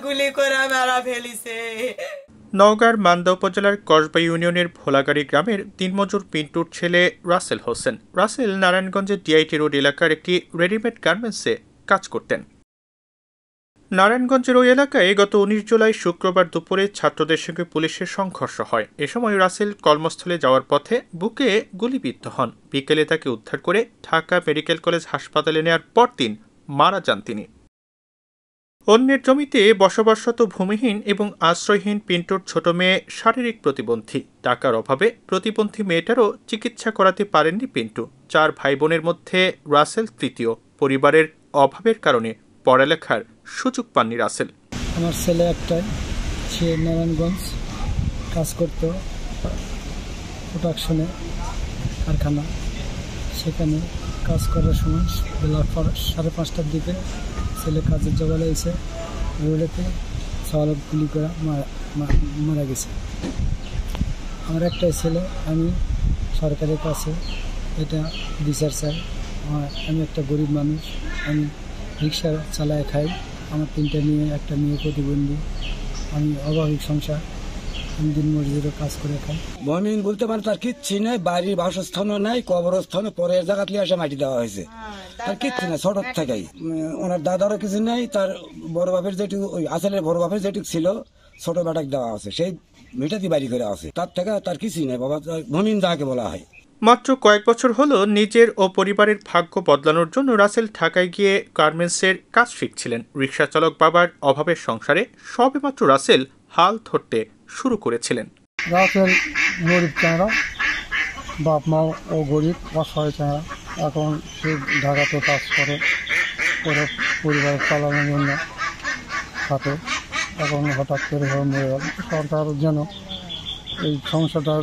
গুলি করে মেরা ফেলিছে। নওগাঁর মান্দা উপজেলার কসবা ইউনিয়নের ভোলাগাড়ি গ্রামের দিনমজুর পিন্টুর ছেলে রাসেল হোসেন। রাসেল নারায়ণগঞ্জের ডিআইটি রোড এলাকার একটি রেডিমেড গার্মেন্টসে কাজ করতেন। নারায়ণগঞ্জের ওই এলাকায় গত 19 জুলাই শুক্রবার দুপুরে ছাত্রদের সঙ্গে পুলিশের সংঘর্ষ হয়। এ সময় রাসেল কর্মস্থলে যাওয়ার পথে বুকে গুলিবিদ্ধ হন। বিকেলে তাকে উদ্ধার করে ঢাকা মেডিকেল কলেজ হাসপাতালে নেওয়ার পরদিন মারা যান তিনি। অন্যের জমিতে বসবাসরত ভূমিহীন এবং আশ্রয়হীন পিন্টুর ছোট মেয়ে শারীরিক প্রতিবন্ধী। টাকার অভাবে প্রতিবন্ধী মেয়েটারও চিকিৎসা করাতে পারেননি পিন্টু। 4 ভাই বোনের মধ্যে রাসেল তৃতীয়। পরিবারের অভাবের কারণে পড়ালেখার সুযোগ পাননি রাসেল। আমার ছেলে একটাই, সে নারায়ণগঞ্জ কাজ করত প্রোডাকশনে কারখানা। সেখানে কাজ করার সময় বেলা 5:30টার দিকে ছেলে কাজের জবালে এসে রোডেতে চালক গুলি করে মারা গেছে। আমার একটাই ছেলে, আমি সরকারের কাছে এটা বিচার চাই। আমি একটা গরিব মানুষ, আমি রিক্সা চালায় খাই। আমার 3টা মেয়ে, একটা মেয়ে প্রতিবন্ধী। আমি অভাবিক সংসার, আমি দিন মজুরিরও কাজ করে খাই। মমিন বলতে মানে তার কিচ্ছি নেই, বাড়ির বাসস্থানও নাই, কবরস্থানে পরের জায়গাতে এসে মাটি দেওয়া হয়েছে। তার কিচ্ছি না, ছোট থেকেই। ওনার দাদারও কিছু নেই, তার বড় বাপের যেটুকু, ওই আসলের বড় বাপের যেটুকু ছিল ছোট বেটাকে দেওয়া আছে, সেই মেয়েটাতে বাড়ি করে আছে। তার থেকে তার কিছুই নেই বাবা, মমিন যাকে বলা হয়। মাত্র কয়েক বছর হলো নিজের ও পরিবারের ভাগ্য বদলানোর জন্য রাসেল ঢাকায় গিয়ে গার্মেন্টসের কাজ শিখছিলেন। রিক্সা চালক বাবার অভাবের সংসারে সবেমাত্র রাসেল হাল ধরতে শুরু করেছিলেন। রাসেল গরিব চেহারা, বাপ মাও ও গরিব অসহায় চেহারা। এখন সে ঢাকাতে কাজ করে পরিবার চালানোর জন্য থাকে। এখন হঠাৎ করে মরে গেল। সরকার যেন এই সমস্যাটা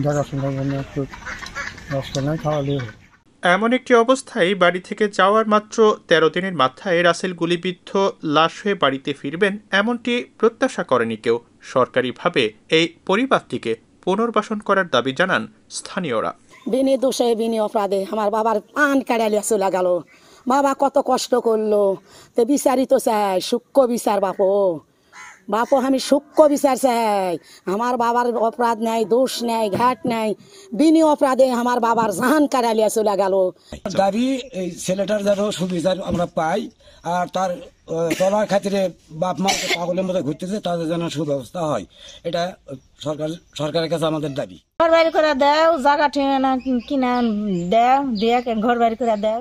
দেখাশোনার জন্য একটু ব্যবস্থা নেয়, খাওয়ালেই হয়। এমন একটি অবস্থায় বাড়ি থেকে যাওয়ার মাত্র 13 দিনের মাথায় রাসেল গুলিবিদ্ধ লাশ হয়ে বাড়িতে ফিরবেন এমনটি প্রত্যাশা করেনি কেউ। সরকারিভাবে এই পরিবারটিকে পুনর্বাসন করার দাবি জানান স্থানীয়রা। বিনি দোষে বিনি অপরাধে আমার বাবার পান কাড়ালিয়া চলে গেল। বাবা কত কষ্ট করলো, তো বিচারিত চাই, সূক্ষ্ম বিচার বাপো আমি সূক্ষ্ম বিচার চাই। আমার বাবার অপরাধ নাই, দোষ নাই, ঘাট নাই, বিনি অপরাধে আমার বাবার জান কাড়ালিয়া চলে গেল। দাবি এই ছেলেটার যেন সুবিচার আমরা পাই, আর তার চলার খাতিরে বাপ মা পাগলের মতো ঘুরতেছে, তাদের যেন সুব্যবস্থা হয়। এটা সরকারের কাছে আমাদের দাবি। ঘর বাড়ি করে দাও, জায়গা ঠিকানা কিনা দাও, দিয়ে ঘর বাড়ি করে দাও।